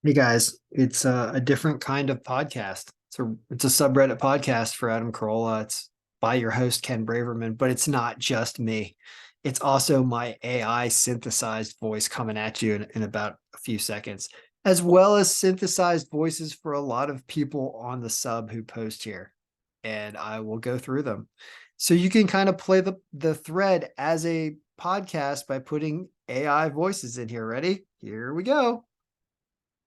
Hey guys, it's a different kind of podcast. It's a subreddit podcast for Adam Carolla. It's by your host Ken Braverman, but it's not just me. It's also my AI synthesized voice coming at you in about a few seconds, as well as synthesized voices for a lot of people on the sub who post here. And I will go through them. So you can kind of play the thread as a podcast by putting AI voices in here. Ready? Here we go.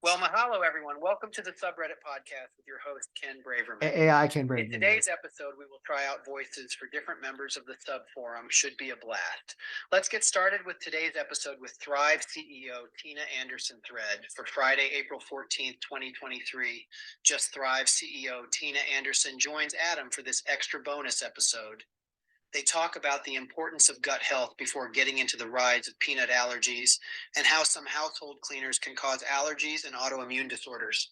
Well, mahalo, everyone. Welcome to the Subreddit Podcast with your host, Ken Braverman. AI Ken Braverman. In today's episode, we will try out voices for different members of the sub forum. Should be a blast. Let's get started with today's episode with Thrive CEO Tina Anderson thread for Friday, April 14th, 2023. Just Thrive CEO Tina Anderson joins Adam for this extra bonus episode. They talk about the importance of gut health before getting into the rides of peanut allergies and how some household cleaners can cause allergies and autoimmune disorders.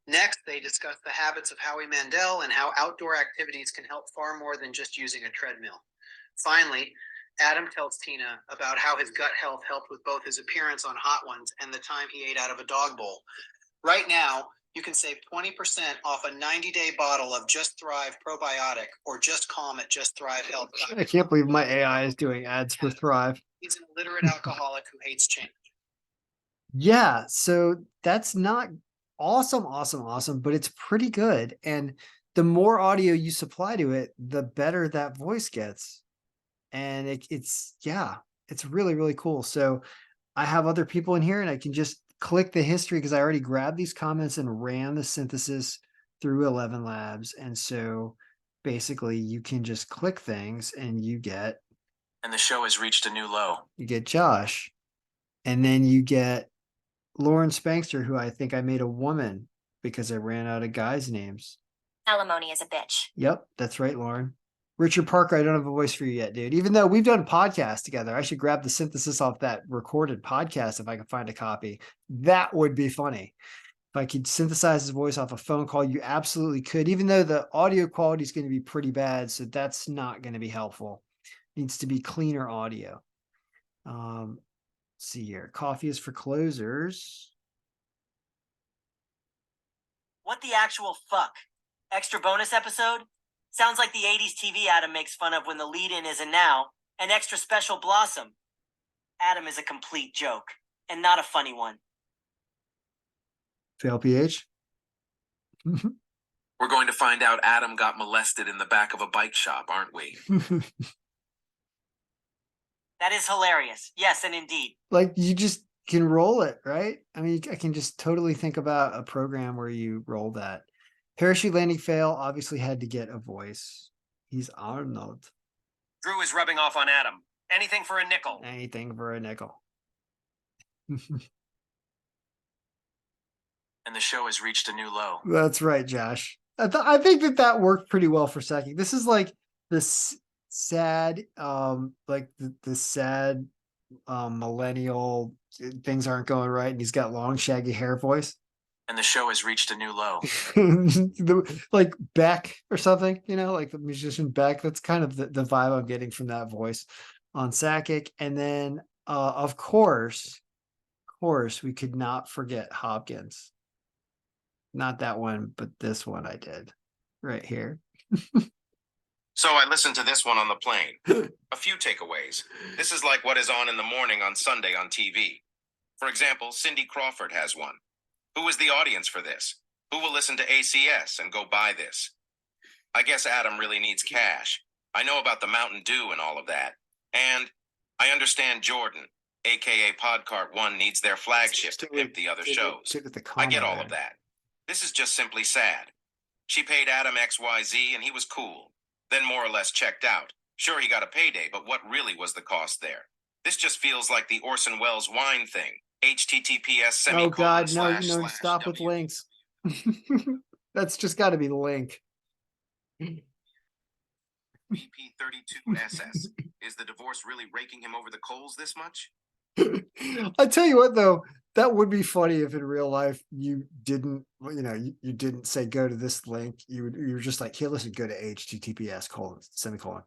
Next, they discuss the habits of Howie Mandel and how outdoor activities can help far more than just using a treadmill. Finally, Adam tells Tina about how his gut health helped with both his appearance on Hot Ones and the time he ate out of a dog bowl. Right now, you can save 20% off a 90-day bottle of Just Thrive probiotic or Just Calm at Just Thrive Health. I can't believe my AI is doing ads for Thrive. He's an illiterate alcoholic who hates change. Yeah, so that's not awesome, but it's pretty good. And the more audio you supply to it, the better that voice gets. And it's really cool. So I have other people in here and I can just click the history because I already grabbed these comments and ran the synthesis through 11 Labs. And so basically you can just click things and and the show has reached a new low. You get Josh, and then you get Lauren Spankster, who I think I made a woman because I ran out of guys' names. Alimony is a bitch. Yep, that's right, Lauren. Richard Parker, I don't have a voice for you yet, dude. Even though we've done podcasts together, I should grab the synthesis off that recorded podcast if I can find a copy. That would be funny. If I could synthesize his voice off a phone call, you absolutely could, even though the audio quality is going to be pretty bad. So that's not going to be helpful. It needs to be cleaner audio. Let's see here. Coffee is for closers. What the actual fuck? Extra bonus episode? Sounds like the 80s TV Adam makes fun of when the lead-in is a now, an extra special Blossom. Adam is a complete joke, and not a funny one. Fail PH. We're going to find out Adam got molested in the back of a bike shop, aren't we? That is hilarious. Yes, and indeed. Like, you just can roll it, right? I mean, I can just totally think about a program where you roll that. Parachute landing fail obviously had to get a voice. He's Arnold. Drew is rubbing off on Adam. Anything for a nickel. Anything for a nickel. And the show has reached a new low. That's right, Josh. I think that worked pretty well for Seki. This is like this sad, the sad millennial, things aren't going right, and he's got long, shaggy hair voice. And the show has reached a new low. Like Beck or something, like the musician Beck. That's kind of the vibe I'm getting from that voice on Sakic. And then, of course, we could not forget Hopkins. Not that one, but this one I did right here. So I listened to this one on the plane. A few takeaways. This is like what is on in the morning on Sunday on TV. For example, Cindy Crawford has one. Who is the audience for this? Who will listen to ACS and go buy this? I guess Adam really needs cash. I know about the Mountain Dew and all of that. And I understand Jordan, aka Podcart One, needs their flagship to pimp the other shows. I get all of that. This is just simply sad. She paid Adam XYZ and he was cool. Then more or less checked out. Sure, he got a payday, but what really was the cost there? This just feels like the Orson Welles wine thing. HTTPS Oh God, no, stop with links. That's just got to be the link. BP32SS. Is the divorce really raking him over the coals this much? I tell you what, though, that would be funny if in real life you didn't, you didn't say go to this link. You were just like, here, listen, go to https:///www.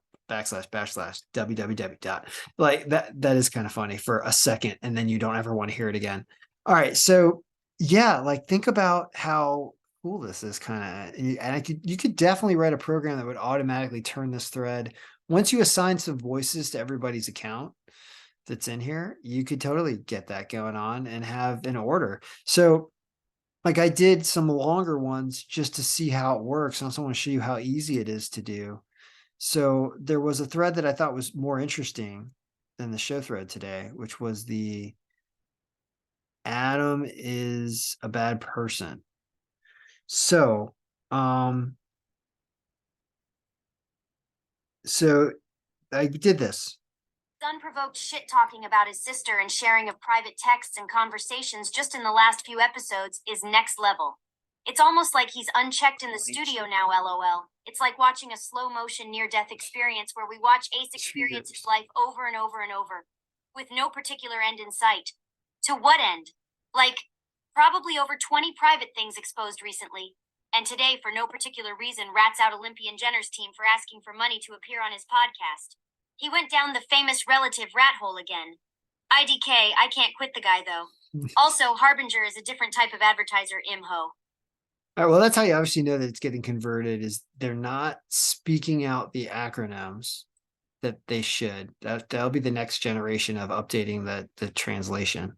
Like that is kind of funny for a second, and then you don't ever want to hear it again. All right, so yeah, like think about how cool this is kind of, and you could definitely write a program that would automatically turn this thread. Once you assign some voices to everybody's account that's in here, you could totally get that going on and have an order. So like I did some longer ones just to see how it works. And I also want to show you how easy it is to do. So there was a thread that I thought was more interesting than the show thread today, which was the Adam is a bad person. So, um, so I did this. Unprovoked shit talking about his sister and sharing of private texts and conversations just in the last few episodes is next level. It's almost like he's unchecked in the studio now, lol. It's like watching a slow motion near death experience where we watch Ace experience his life over and over and over, with no particular end in sight. To what end? Like, probably over 20 private things exposed recently. And today, for no particular reason, rats out Olympian Jenner's team for asking for money to appear on his podcast. He went down the famous relative rat hole again. IDK, I can't quit the guy though. Also, Harbinger is a different type of advertiser, imho. All right, well, that's how you obviously know that it's getting converted is they're not speaking out the acronyms that they should. That'll be the next generation of updating the translation.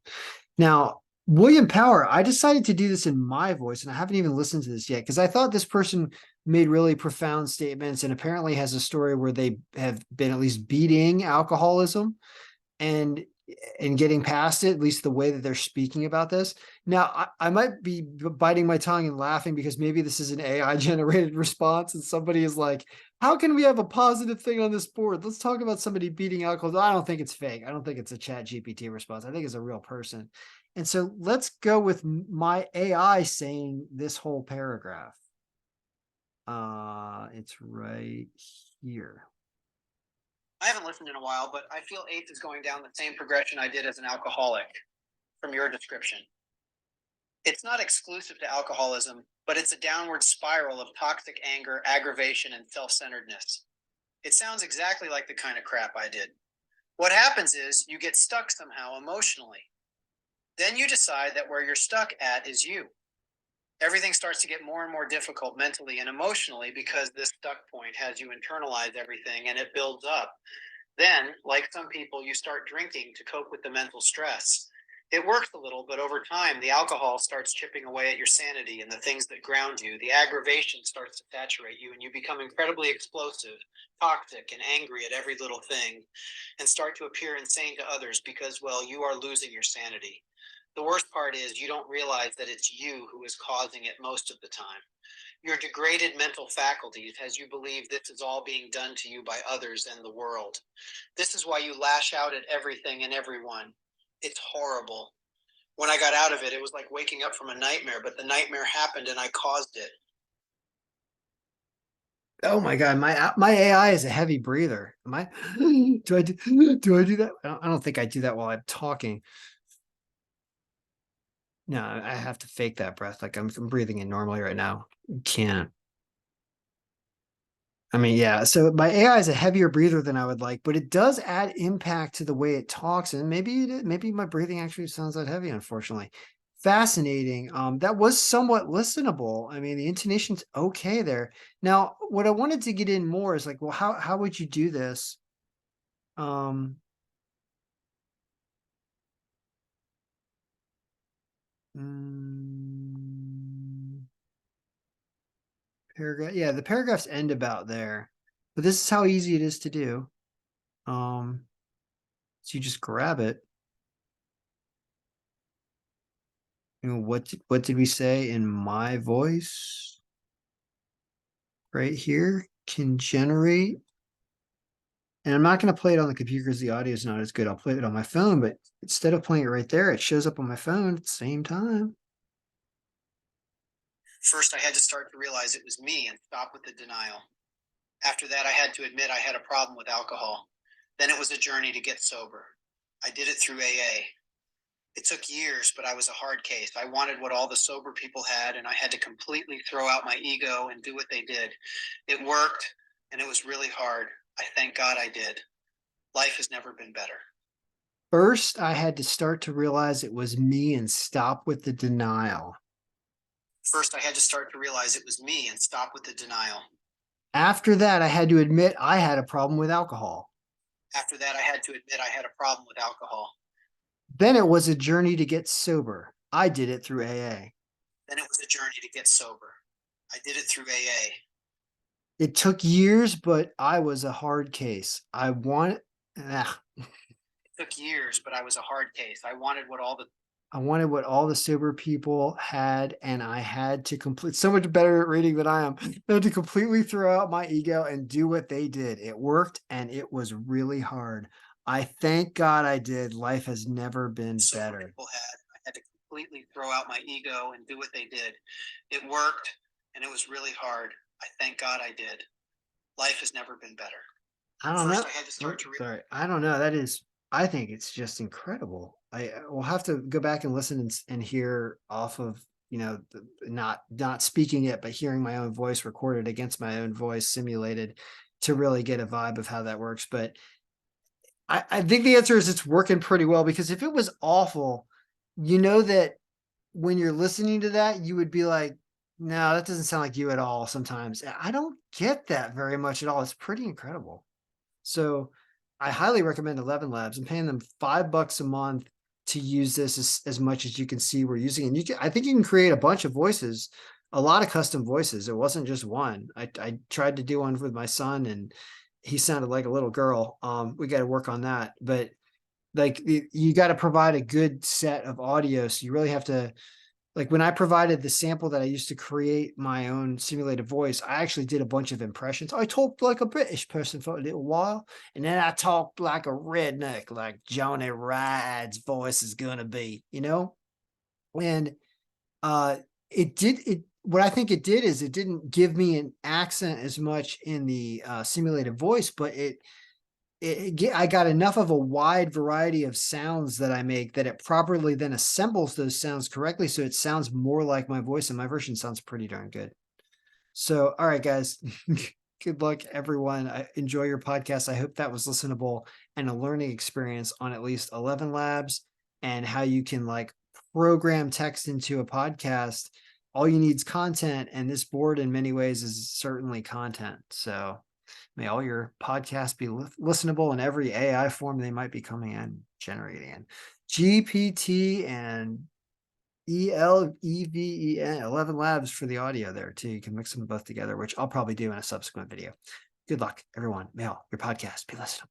Now, William Power, I decided to do this in my voice, and I haven't even listened to this yet because I thought this person made really profound statements and apparently has a story where they have been at least beating alcoholism and getting past it, at least the way that they're speaking about this. Now, I might be biting my tongue and laughing because maybe this is an AI generated response and somebody is like, how can we have a positive thing on this board? Let's talk about somebody beating alcohol. I don't think it's fake. I don't think it's a chat GPT response. I think it's a real person. And so let's go with my AI saying this whole paragraph. It's right here. I haven't listened in a while, but I feel Eighth is going down the same progression I did as an alcoholic from your description. It's not exclusive to alcoholism, but it's a downward spiral of toxic anger, aggravation, and self-centeredness. It sounds exactly like the kind of crap I did. What happens is you get stuck somehow emotionally. Then you decide that where you're stuck at is you. Everything starts to get more and more difficult mentally and emotionally because this stuck point has you internalize everything and it builds up. Then, like some people, you start drinking to cope with the mental stress. It works a little, but over time, the alcohol starts chipping away at your sanity and the things that ground you. The aggravation starts to saturate you, and you become incredibly explosive, toxic, and angry at every little thing, and start to appear insane to others because, well, you are losing your sanity. The worst part is you don't realize that it's you who is causing it most of the time. Your degraded mental faculties has you believe this is all being done to you by others and the world. This is why you lash out at everything and everyone. It's horrible. When I got out of it, it was like waking up from a nightmare, but the nightmare happened and I caused it. Oh my God, my AI is a heavy breather. Am I do I do that? I don't think I do that while I'm talking. No, I have to fake that breath. Like I'm breathing in normally right now. Can't. I mean, yeah. So my AI is a heavier breather than I would like, but it does add impact to the way it talks, and maybe my breathing actually sounds that heavy. Unfortunately, fascinating. That was somewhat listenable. I mean, the intonation's okay there. Now, what I wanted to get in more is like, well, how would you do this? Um. mm, Paragraph. Yeah, the paragraphs end about there, but this is how easy it is to do. So you just grab it. What did we say in my voice? Right here can generate. And I'm not going to play it on the computer because the audio is not as good. I'll play it on my phone, but instead of playing it right there, it shows up on my phone at the same time. First, I had to start to realize it was me and stop with the denial. After that, I had to admit I had a problem with alcohol. Then it was a journey to get sober. I did it through AA. It took years, but I was a hard case. I wanted what all the sober people had, and I had to completely throw out my ego and do what they did. It worked, and it was really hard. I thank God I did. Life has never been better. First, I had to start to realize it was me and stop with the denial. First, I had to start to realize it was me and stop with the denial. After that, I had to admit I had a problem with alcohol. After that, I had to admit I had a problem with alcohol. Then it was a journey to get sober. I did it through AA. Then it was a journey to get sober. I did it through AA. It took years, but I was a hard case. It took years, but I was a hard case. I wanted what all the sober people had, and I had to complete so much better at reading than I am. I had to completely throw out my ego and do what they did. It worked, and it was really hard. I thank God I did. Life has never been better. People had. I had to completely throw out my ego and do what they did. It worked, and it was really hard. I thank God I did. Life has never been better. I don't know. I had to start to Sorry, I don't know. I think it's just incredible. I will have to go back and listen and hear off of, not speaking it, but hearing my own voice recorded against my own voice simulated to really get a vibe of how that works. But I think the answer is it's working pretty well, because if it was awful, that when you're listening to that, you would be like, no, that doesn't sound like you at all sometimes. I don't get that very much at all. It's pretty incredible. So I highly recommend 11 Labs. I'm paying them $5 a month to use this as much as you can see we're using. And I think you can create a bunch of voices, a lot of custom voices. It wasn't just one. I tried to do one with my son, and he sounded like a little girl. We got to work on that. But like, you got to provide a good set of audio. So you really have to, like, when I provided the sample that I used to create my own simulated voice, I actually did a bunch of impressions. I talked like a British person for a little while, and then I talked like a redneck, like Johnny Ride's voice is gonna be, And what I think it did is it didn't give me an accent as much in the simulated voice, but I got enough of a wide variety of sounds that I make that it properly then assembles those sounds correctly. So it sounds more like my voice, and my version sounds pretty darn good. So, all right, guys, good luck, everyone. I enjoy your podcast. I hope that was listenable and a learning experience on at least 11 Labs, and how you can program text into a podcast. All you need is content, and this board in many ways is certainly content. So may all your podcasts be listenable in every AI form they might be coming in, generating in. GPT and ELEVEN, 11 Labs for the audio there too. You can mix them both together, which I'll probably do in a subsequent video. Good luck, everyone. May all your podcasts be listenable.